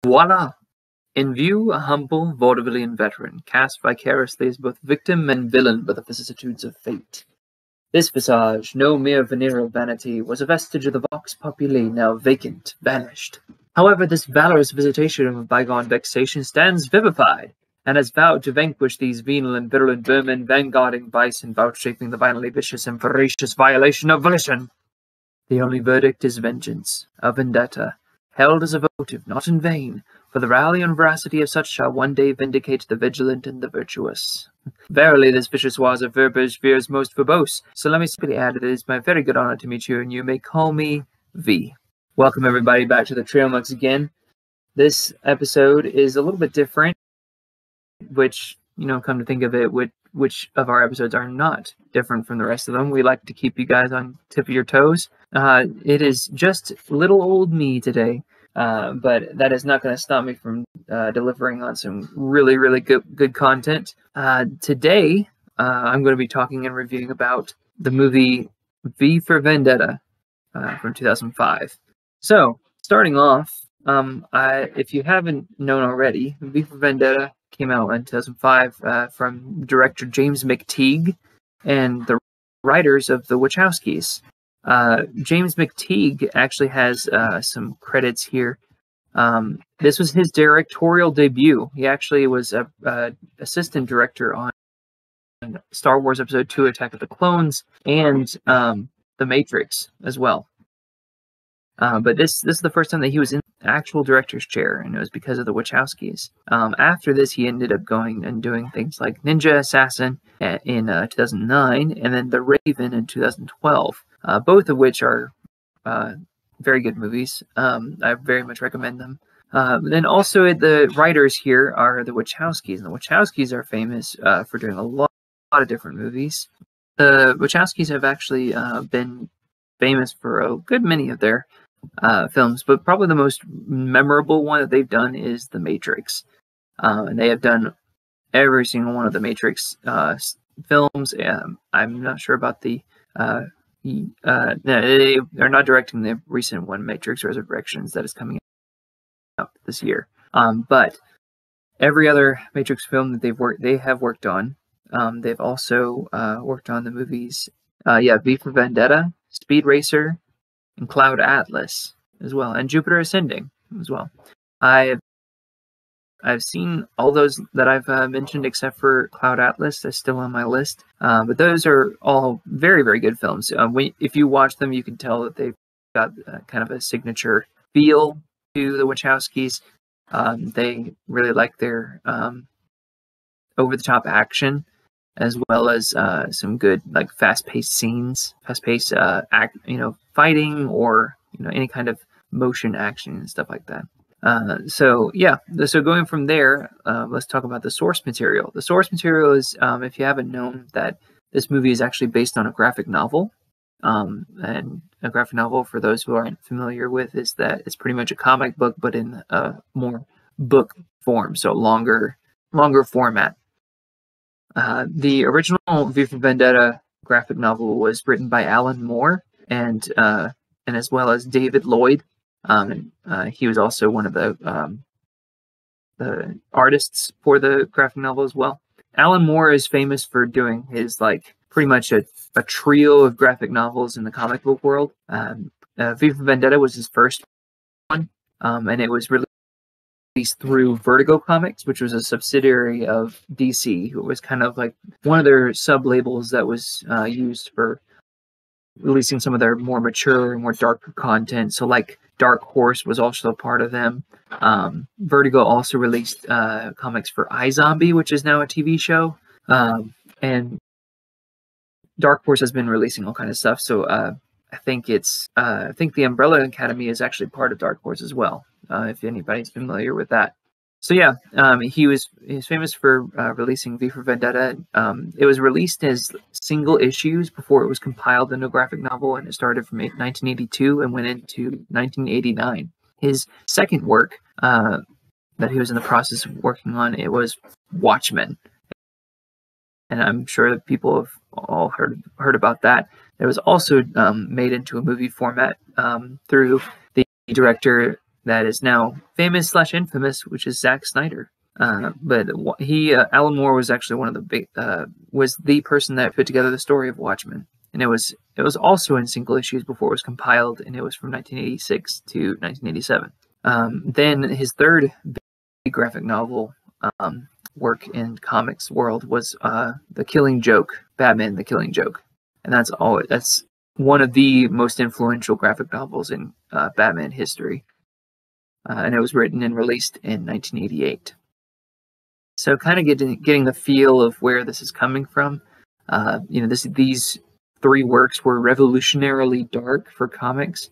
Voila! In view, a humble vaudevillian veteran, cast vicariously as both victim and villain by the vicissitudes of fate. This visage, no mere venereal vanity, was a vestige of the vox populi, now vacant, vanished. However, this valorous visitation of bygone vexation stands vivified, and has vowed to vanquish these venal and virulent vermin, vanguarding vice and vouchsafing the vinally vicious and voracious violation of volition. The only verdict is vengeance, a vendetta, held as a votive, not in vain, for the rally and veracity of such shall one day vindicate the vigilant and the virtuous. Verily, this vicious was of verbiage veers most verbose, so let me simply add that it is my very good honor to meet you, and you may call me V. Welcome everybody back to the Trail Mix again. This episode is a little bit different, which, come to think of it, which of our episodes are not different from the rest of them. We like to keep you guys on tip of your toes. It is just little old me today, but that is not going to stop me from delivering on some really, really good content. Today, I'm going to be talking and reviewing about the movie V for Vendetta from 2005. So, starting off, if you haven't known already, V for Vendetta came out in 2005 from director James McTeague and the writers of The Wachowskis. James McTeague actually has some credits here. This was his directorial debut. He actually was a assistant director on Star Wars Episode 2, Attack of the Clones, and The Matrix as well. But this is the first time that he was in the actual director's chair, and it was because of the Wachowskis. After this, he ended up going and doing things like Ninja Assassin in 2009, and then The Raven in 2012, both of which are very good movies. I very much recommend them. Then also the writers here are the Wachowskis, and the Wachowskis are famous for doing a lot of different movies. The Wachowskis have actually been famous for a good many of their films, but probably the most memorable one that they've done is The Matrix. And they have done every single one of the Matrix films. I'm not sure about they are not directing the recent one, Matrix Resurrections, that is coming out this year. But every other Matrix film that they have worked on. They've also worked on the movies, V for Vendetta, Speed Racer, and Cloud Atlas as well, and Jupiter Ascending as well. I've seen all those that I've mentioned except for Cloud Atlas. That's still on my list. But those are all very, very good films. If you watch them, you can tell that they've got kind of a signature feel to the Wachowskis. They really like their over-the-top action, as well as some good, like, fast-paced scenes, fast-paced fighting, or any kind of motion action and stuff like that. So going from there, let's talk about the source material. The source material is, if you haven't known, that this movie is actually based on a graphic novel. And a graphic novel, for those who aren't familiar with, is that it's pretty much a comic book, but in a more book form, so longer format. The original V for Vendetta graphic novel was written by Alan Moore and as well as David Lloyd. He was also one of the artists for the graphic novel as well. Alan Moore is famous for doing his, pretty much a trio of graphic novels in the comic book world. V for Vendetta was his first one, and it was released through Vertigo Comics, which was a subsidiary of DC, who was kind of like one of their sub-labels that was used for releasing some of their more mature, more darker content. So, like, Dark Horse was also a part of them. Vertigo also released comics for iZombie, which is now a TV show. And Dark Horse has been releasing all kind of stuff. So I think the Umbrella Academy is actually part of Dark Horse as well, if anybody's familiar with that. So he's famous for releasing V for Vendetta. It was released as single issues before it was compiled into a graphic novel, and it started from 1982 and went into 1989. His second work that he was in the process of working on, it was Watchmen, and I'm sure that people have all heard about that. It was also made into a movie format through the director that is now famous / infamous, which is Zack Snyder. But Alan Moore was actually one of the was the person that put together the story of Watchmen, and it was also in single issues before it was compiled, and it was from 1986 to 1987. Then his third big graphic novel work in comics world was The Killing Joke, Batman: The Killing Joke, and that's one of the most influential graphic novels in Batman history, and it was written and released in 1988. So kind of getting the feel of where this is coming from. These three works were revolutionarily dark for comics,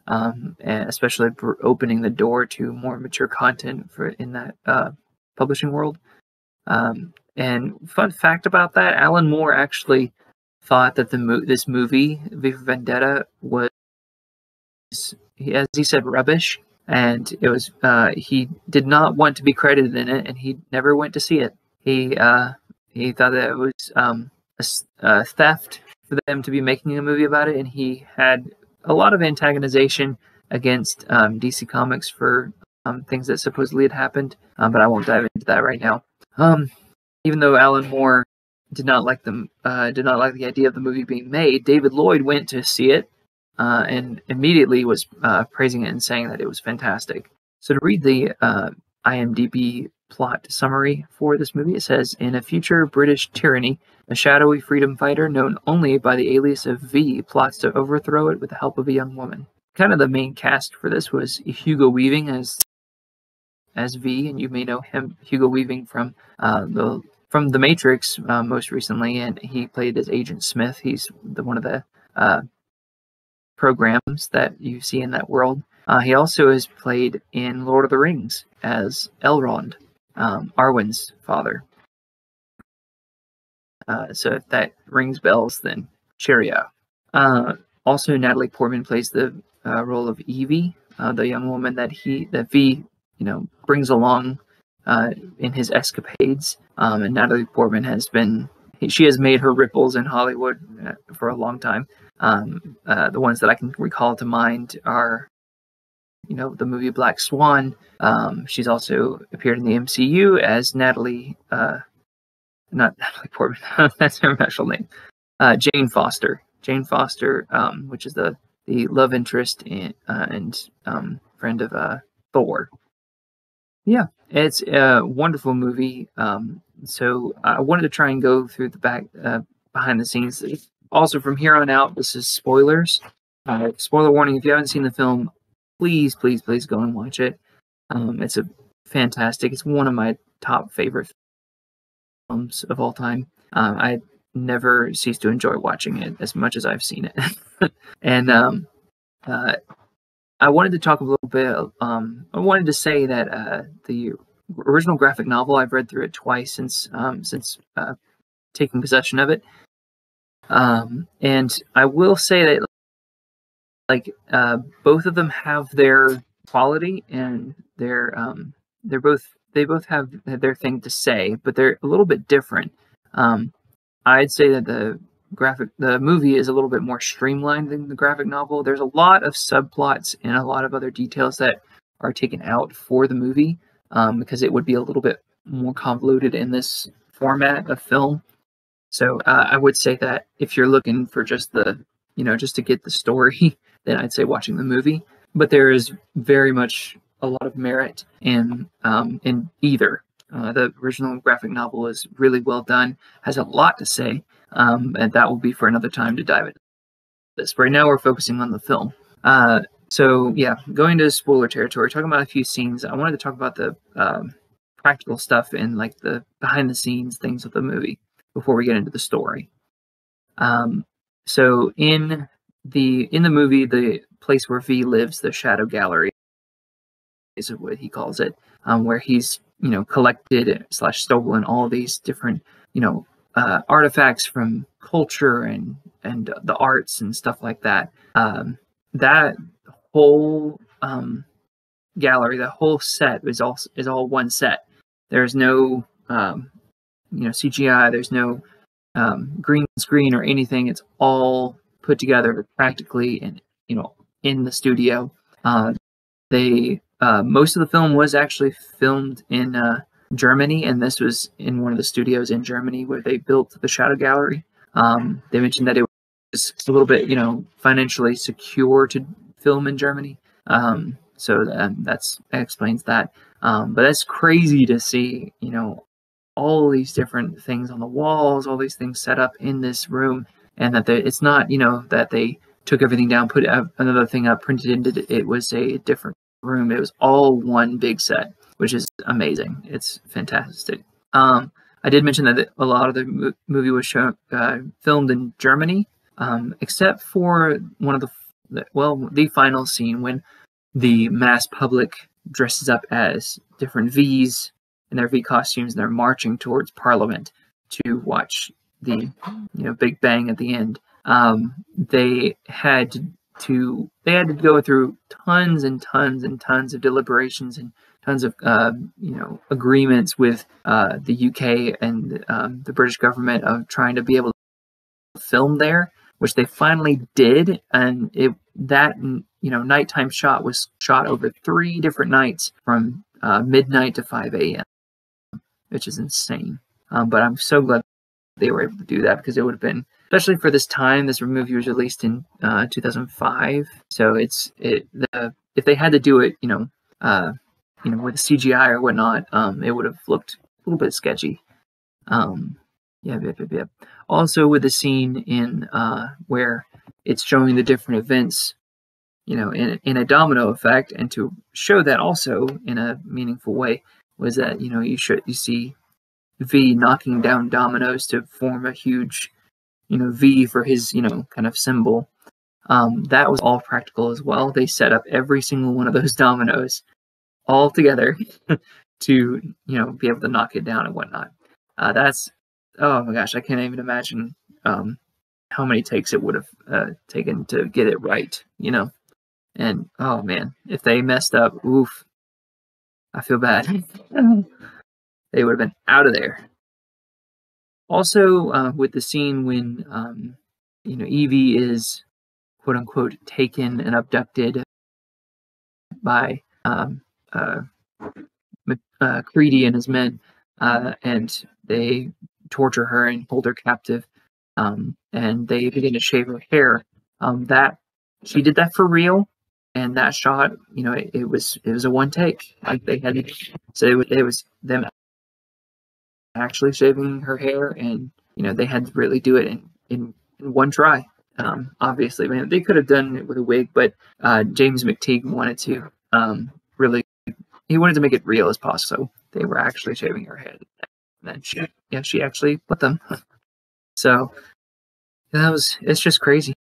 and especially for opening the door to more mature content in that publishing world. And fun fact about that, Alan Moore actually thought that this movie, V for Vendetta, was, as he said, rubbish. And it was he did not want to be credited in it, and he never went to see it. He thought that it was a theft for them to be making a movie about it, and he had a lot of antagonization against DC Comics for things that supposedly had happened. But I won't dive into that right now. Even though Alan Moore did not like the idea of the movie being made, David Lloyd went to see it. And immediately was praising it and saying that it was fantastic. So to read the IMDb plot summary for this movie, it says, in a future British tyranny, a shadowy freedom fighter known only by the alias of V plots to overthrow it with the help of a young woman. Kind of the main cast for this was Hugo Weaving as V, and you may know him, Hugo Weaving, from The Matrix most recently, and he played as Agent Smith. He's one of the programs that you see in that world. He also has played in Lord of the Rings as Elrond, Arwen's father. So if that rings bells, then cheerio. Also, Natalie Portman plays the role of Evie, the young woman that V brings along in his escapades. And Natalie Portman has made her ripples in Hollywood for a long time. The ones that I can recall to mind are, the movie Black Swan. She's also appeared in the MCU as not Natalie Portman, that's her actual name, Jane Foster. Jane Foster, which is the love interest and friend of Thor. Yeah, it's a wonderful movie. So I wanted to try and go through the behind the scenes. Also, from here on out, this is spoilers. Spoiler warning: if you haven't seen the film, please go and watch it. It's fantastic. It's one of my top favorite films of all time. I never cease to enjoy watching it as much as I've seen it. And I wanted to talk a little bit. I wanted to say that the original graphic novel, I've read through it twice since taking possession of it. And I will say that both of them have their quality, and they both have their thing to say, but they're a little bit different. I'd say that the movie is a little bit more streamlined than the graphic novel. There's a lot of subplots and a lot of other details that are taken out for the movie, because it would be a little bit more convoluted in this format of film. So I would say that if you're looking for just just to get the story, then I'd say watching the movie. But there is very much a lot of merit in either. The original graphic novel is really well done, has a lot to say, and that will be for another time to dive into this. Right now, we're focusing on the film. So yeah, going to spoiler territory, talking about a few scenes. I wanted to talk about the practical stuff and like the behind the scenes things of the movie before we get into the story. So in the movie, the place where V lives, the Shadow Gallery, is what he calls it, where he's collected / stolen all these different artifacts from culture and the arts and stuff like that. That whole gallery, the whole set is all one set. There's no CGI. There's no green screen or anything. It's all put together practically and in the studio. They most of the film was actually filmed in Germany, and this was in one of the studios in Germany where they built the Shadow Gallery. They mentioned that it was a little bit, financially secure to film in Germany. So that explains that. But that's crazy to see, all these different things on the walls, all these things set up in this room, and that it's not, that they took everything down, put another thing up, printed into it was a different room. It was all one big set, which is amazing. It's fantastic. I did mention that a lot of the movie was filmed in Germany, except for one of the final scene when the mass public dresses up as different V's in their V costumes, and they're marching towards Parliament to watch the Big Bang at the end. They had to go through tons and tons and tons of deliberations and tons of agreements with the UK and the British government of trying to be able to film there, which they finally did. And that nighttime shot was shot over 3 different nights from midnight to 5 a.m., which is insane. But I'm so glad they were able to do that, because it would have been, especially for this time, this movie was released in 2005. So if they had to do it, with CGI or whatnot, it would have looked a little bit sketchy. Yeah. Also, with the scene in where it's showing the different events, in a domino effect, and to show that also in a meaningful way, was that you see V knocking down dominoes to form a huge V for his kind of symbol. That was all practical as well. They set up every single one of those dominoes all together to be able to knock it down and whatnot. Oh my gosh, I can't even imagine how many takes it would have taken to get it right. And oh man, if they messed up, oof, I feel bad. They would have been out of there. Also, with the scene when Evie is quote unquote taken and abducted by Creedy and his men, and they torture her and hold her captive, and they begin to shave her hair. That she did that for real, and that shot, it was a one take. Like they had, so it was them actually shaving her hair, and they had to really do it in one try. Obviously, man, they could have done it with a wig, but James McTeague wanted to he wanted to make it real as possible. So they were actually shaving her head, and then she actually let them. So it's just crazy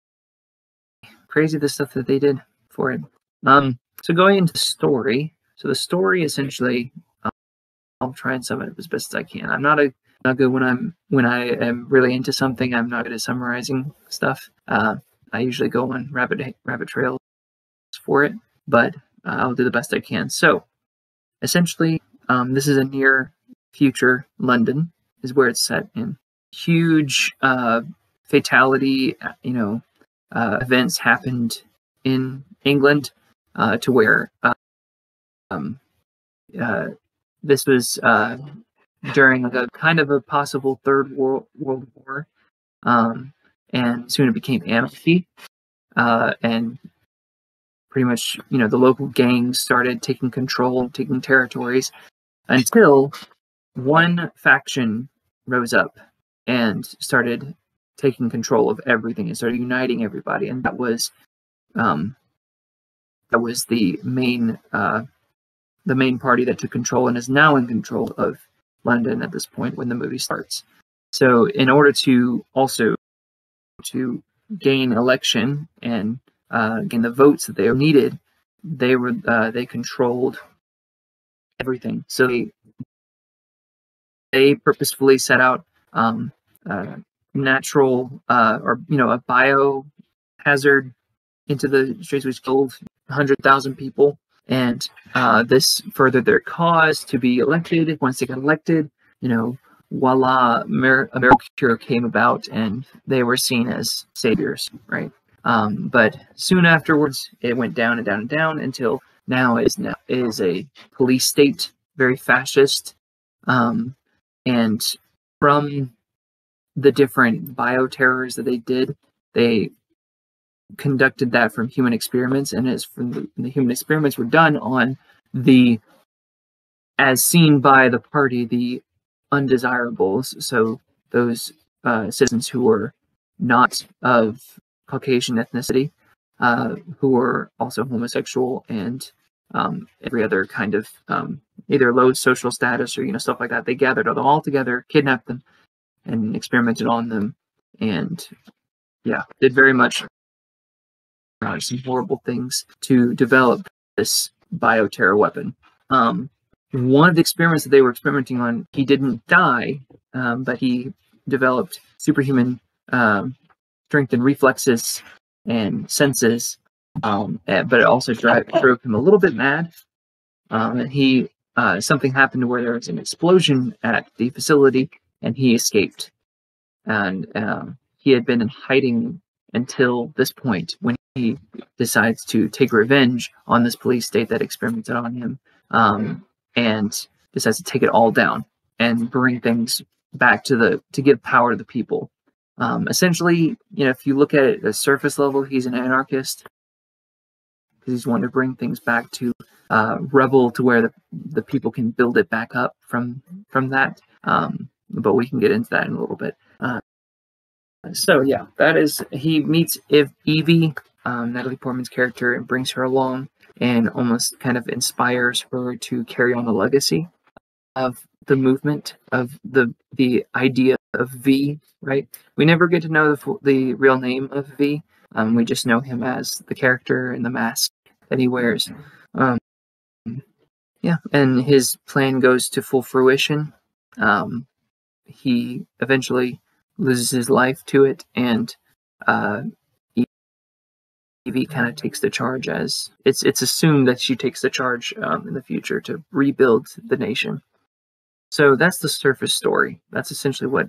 the stuff that they did for it. So going into story, so the story essentially, I'll try and sum it up as best as I can. I'm not good when I am really into something. I'm not good at summarizing stuff. I usually go on rabbit trails for it, but I'll do the best I can. So essentially, this is a near future London is where it's set in. Huge fatality, events happened in England to where this was during a kind of a possible third world war, and soon it became anarchy, and pretty much the local gangs started taking control, taking territories, until one faction rose up and started taking control of everything and started uniting everybody, and that was the main party that took control and is now in control of London at this point when the movie starts. So in order to also to gain election and gain the votes that they needed, they controlled everything. So they purposefully set out natural or a biohazard into the streets, which killed 100,000 people. And this furthered their cause to be elected. Once they got elected, voila, American cure came about, and they were seen as saviors, right? But soon afterwards, it went down and down and down until now is a police state, very fascist, and from the different bioterrors that they did, they conducted that from human experiments, and as from the human experiments were done on the, as seen by the party, the undesirables, so those citizens who were not of Caucasian ethnicity, who were also homosexual and every other kind of either low social status or stuff like that. They gathered them all together, kidnapped them, and experimented on them, and did very much some horrible things to develop this bioterror weapon. One of the experiments that they were experimenting on, he didn't die, but he developed superhuman strength and reflexes and senses, but it also drove him a little bit mad. And he something happened where there was an explosion at the facility, and he escaped. And he had been in hiding until this point when he decides to take revenge on this police state that experimented on him, and decides to take it all down and bring things back to give power to the people. Essentially, if you look at it at a surface level, he's an anarchist because he's wanting to bring things back to rebel to where the people can build it back up from that. But we can get into that in a little bit. So yeah, that is, he meets Evie, Natalie Portman's character, and brings her along and almost kind of inspires her to carry on the legacy of the movement, of the idea of V, right? We never get to know the real name of V. We just know him as the character and the mask that he wears. And his plan goes to full fruition. He eventually loses his life to it, and Evie kind of takes the charge, as it's assumed that she takes the charge in the future to rebuild the nation. So that's the surface story. That's essentially what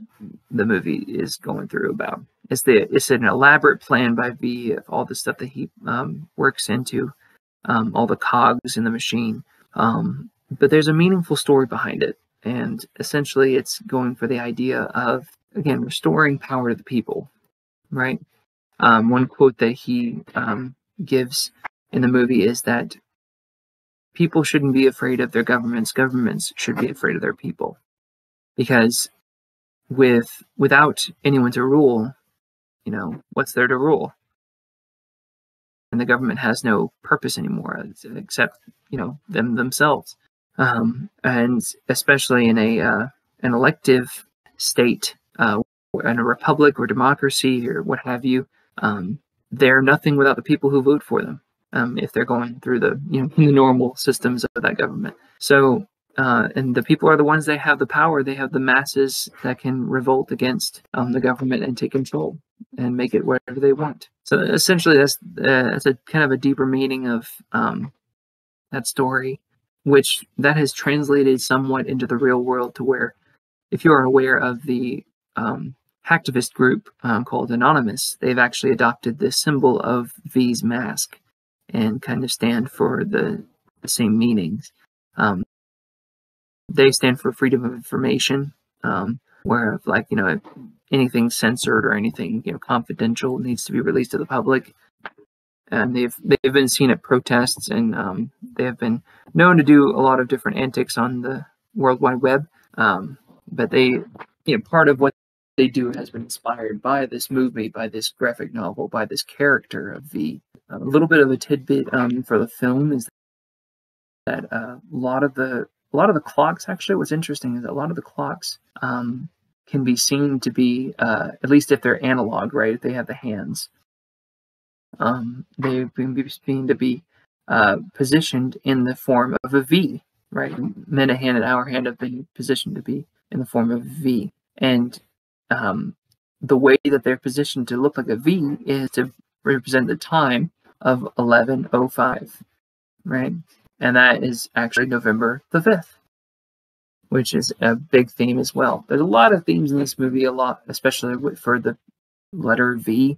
the movie is going through about. It's an elaborate plan by V of all the stuff that he works into, all the cogs in the machine. But there's a meaningful story behind it. And essentially it's going for the idea of, again, restoring power to the people, right? One quote that he gives in the movie is that people shouldn't be afraid of their governments. Governments should be afraid of their people. Because without anyone to rule, what's there to rule? And the government has no purpose anymore except, them themselves. And especially in an elective state, in a republic or democracy or what have you, they're nothing without the people who vote for them. If they're going through the normal systems of that government. So, and the people are the ones that have the power. They have the masses that can revolt against the government and take control and make it whatever they want. So essentially, that's a kind of a deeper meaning of that story, which that has translated somewhat into the real world, to where, if you are aware of the hacktivist group called Anonymous, they've actually adopted this symbol of V's mask and kind of stand for the same meanings. They stand for freedom of information, where if anything censored or anything confidential needs to be released to the public. And they've been seen at protests, and they have been known to do a lot of different antics on the World Wide Web. But they, part of what they do has been inspired by this movie, by this graphic novel, by this character of V. A little bit of a tidbit for the film is that a lot of the clocks, actually, what's interesting is that a lot of the clocks can be seen to be, at least if they're analog, right? If they have the hands, they've been seen to be positioned in the form of a V, right? Minute hand and hour hand have been positioned to be in the form of a V, and the way that they're positioned to look like a V is to represent the time of 11:05, right? And that is actually November the 5th, which is a big theme as well. There's a lot of themes in this movie, especially for the letter V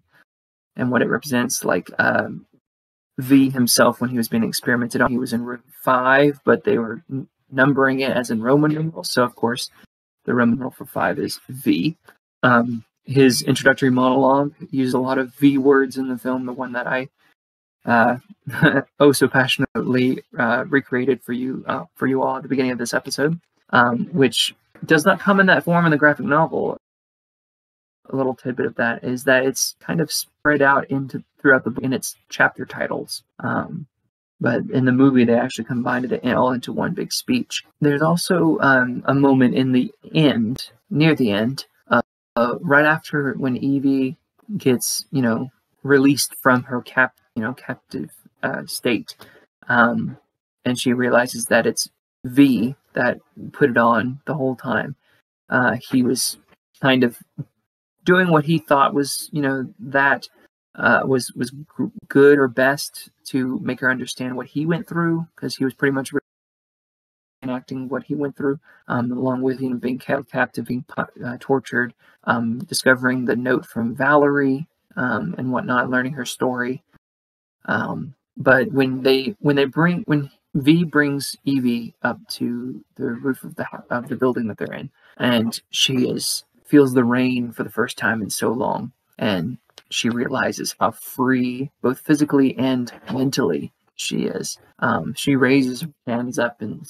and what it represents. V himself, when he was being experimented on, he was in room 5, but they were numbering it as in Roman numerals. So, of course, the Roman numeral for 5 is V. His introductory monologue used a lot of V words in the film, the one that I so passionately recreated for you all at the beginning of this episode, which does not come in that form in the graphic novel. A little tidbit of that is that it's kind of spread out throughout the book in its chapter titles. But in the movie, they actually combined it all into one big speech. There's also a moment in the end, near the end, right after when Evie gets, released from her captive state, and she realizes that it's V that put it on the whole time. He was kind of doing what he thought was, that was good or best to make her understand what he went through, because he was pretty much enacting what he went through, along with being captive, being tortured, discovering the note from Valerie, and whatnot, learning her story. But when V brings Evie up to the roof of the building that they're in, and she feels the rain for the first time in so long, and she realizes how free, both physically and mentally, she is. She raises her hands up in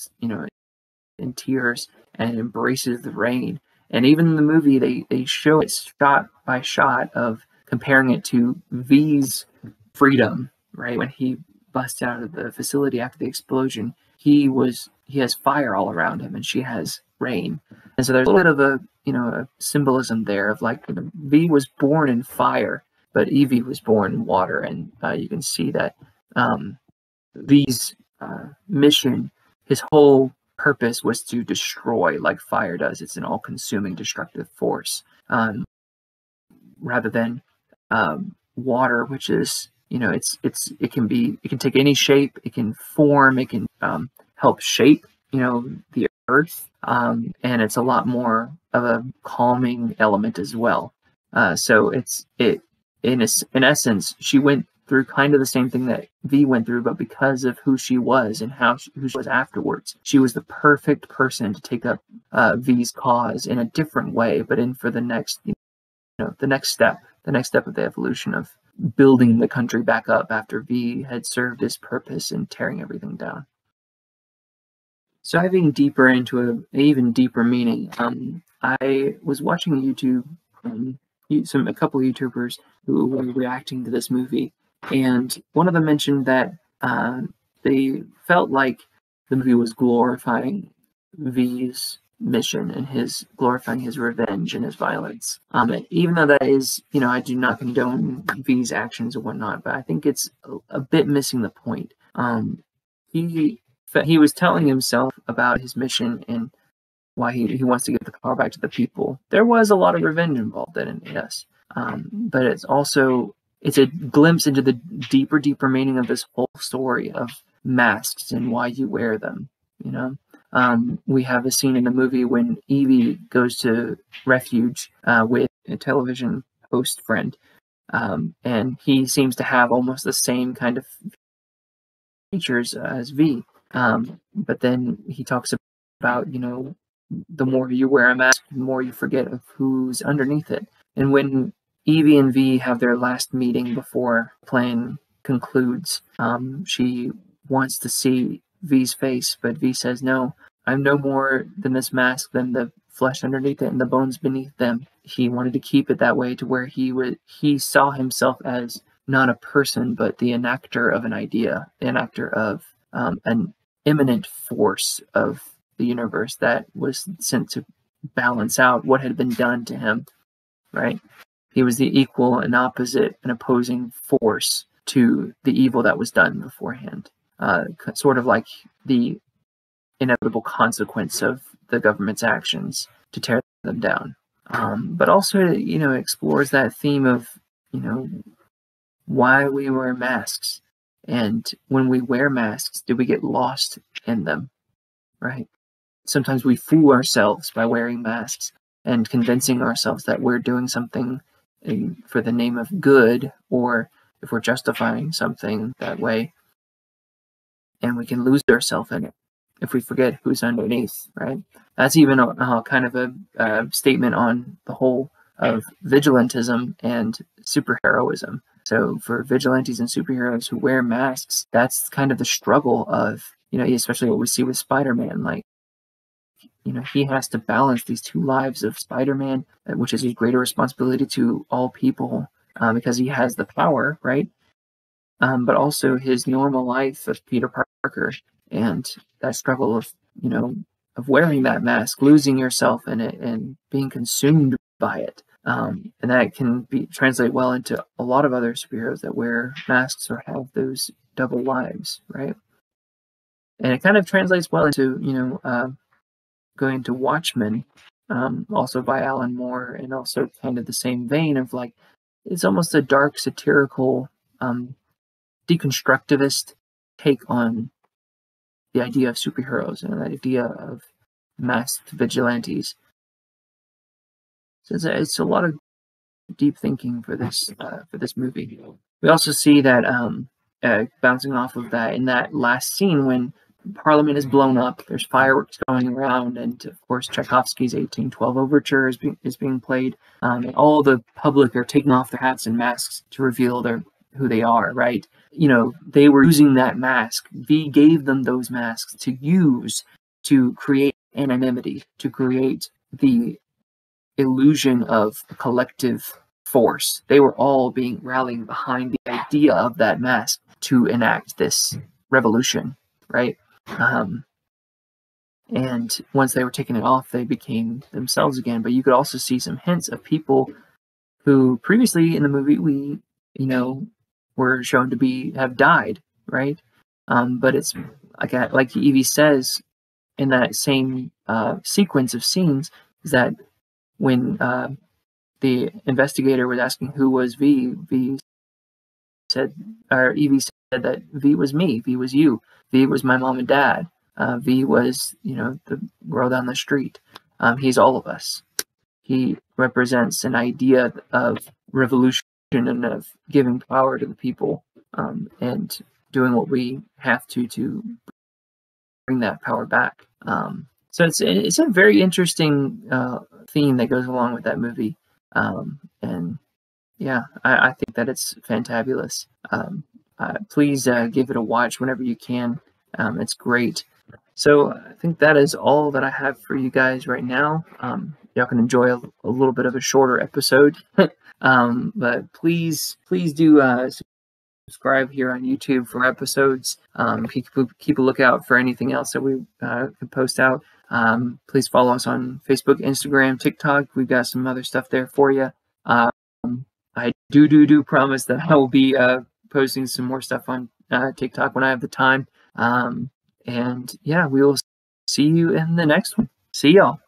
tears and embraces the rain. And even in the movie, they show it shot by shot of comparing it to V's freedom, right? When he busts out of the facility after the explosion, he has fire all around him, and she has rain. And so there's a little bit of a symbolism there of like, V was born in fire, but Evie was born in water. And you can see that V's mission, his whole purpose was to destroy, like fire does. It's an all-consuming destructive force, rather than water, which is, it can take any shape, it can form, it can help shape, the earth, and it's a lot more of a calming element as well. So in essence, she went through kind of the same thing that V went through, but because of who she was and who she was afterwards, she was the perfect person to take up V's cause in a different way, but for the next, the next step of the evolution of building the country back up after V had served his purpose in tearing everything down. So diving deeper into an even deeper meaning, I was watching YouTube, a couple of YouTubers who were reacting to this movie, and one of them mentioned that they felt like the movie was glorifying V's mission and glorifying his revenge and his violence. Even though that is, I do not condone V's actions or whatnot, but I think it's a bit missing the point. He was telling himself about his mission and why he wants to give the power back to the people. There was a lot of revenge involved in it, yes. But it's a glimpse into the deeper meaning of this whole story of masks and why you wear them, We have a scene in the movie when Evie goes to refuge with a television host friend, and he seems to have almost the same kind of features as V. But then he talks about, the more you wear a mask, the more you forget of who's underneath it. And when Evie and V have their last meeting before the plan concludes, she wants to see V's face, but V says, no, I'm no more than this mask, than the flesh underneath it and the bones beneath them. He wanted to keep it that way, to where he saw himself as not a person, but the enactor of an idea, the enactor of an immanent force of the universe that was sent to balance out what had been done to him, right? He was the equal and opposite and opposing force to the evil that was done beforehand, sort of like the inevitable consequence of the government's actions to tear them down. But also, explores that theme of, why we wear masks. And when we wear masks, do we get lost in them, right? Sometimes we fool ourselves by wearing masks and convincing ourselves that we're doing something for the name of good, or if we're justifying something that way, and we can lose ourselves in it if we forget who's underneath, right? That's even a kind of a statement on the whole of vigilantism and superheroism. So for vigilantes and superheroes who wear masks, that's kind of the struggle of, especially what we see with Spider-Man. Like, he has to balance these two lives of Spider-Man, which is a greater responsibility to all people because he has the power, right? But also his normal life of Peter Parker, and that struggle of, of wearing that mask, losing yourself in it, and being consumed by it. And that can translate well into a lot of other superheroes that wear masks or have those double lives, right? And it kind of translates well into, going into Watchmen, also by Alan Moore, and also kind of the same vein of like, it's almost a dark, satirical, deconstructivist take on the idea of superheroes and the idea of masked vigilantes. So it's a lot of deep thinking for this movie. We also see that bouncing off of that in that last scene when Parliament is blown up, there's fireworks going around, and of course Tchaikovsky's 1812 Overture is being played, and all the public are taking off their hats and masks to reveal who they are, right? They were using that mask. V gave them those masks to use to create anonymity, to create the illusion of a collective force. They were all rallying behind the idea of that mask to enact this revolution, right? And once they were taking it off, they became themselves again. But you could also see some hints of people who previously in the movie we, were shown to have died, right? But it's like Evie says in that same sequence of scenes, is that when the investigator was asking who was V, Evie said that V was me, V was you, V was my mom and dad, V was, the girl down the street. He's all of us. He represents an idea of revolution and of giving power to the people, and doing what we have to bring that power back. So it's a very interesting theme that goes along with that movie, and yeah, I think that it's fantabulous. Please give it a watch whenever you can. It's great. So I think that is all that I have for you guys right now. Y'all can enjoy a little bit of a shorter episode, but please do subscribe here on YouTube for episodes. Keep a lookout for anything else that we can post out. Please follow us on Facebook, Instagram, TikTok. We've got some other stuff there for you. I do promise that I will be posting some more stuff on TikTok when I have the time. And yeah, we will see you in the next one. See y'all.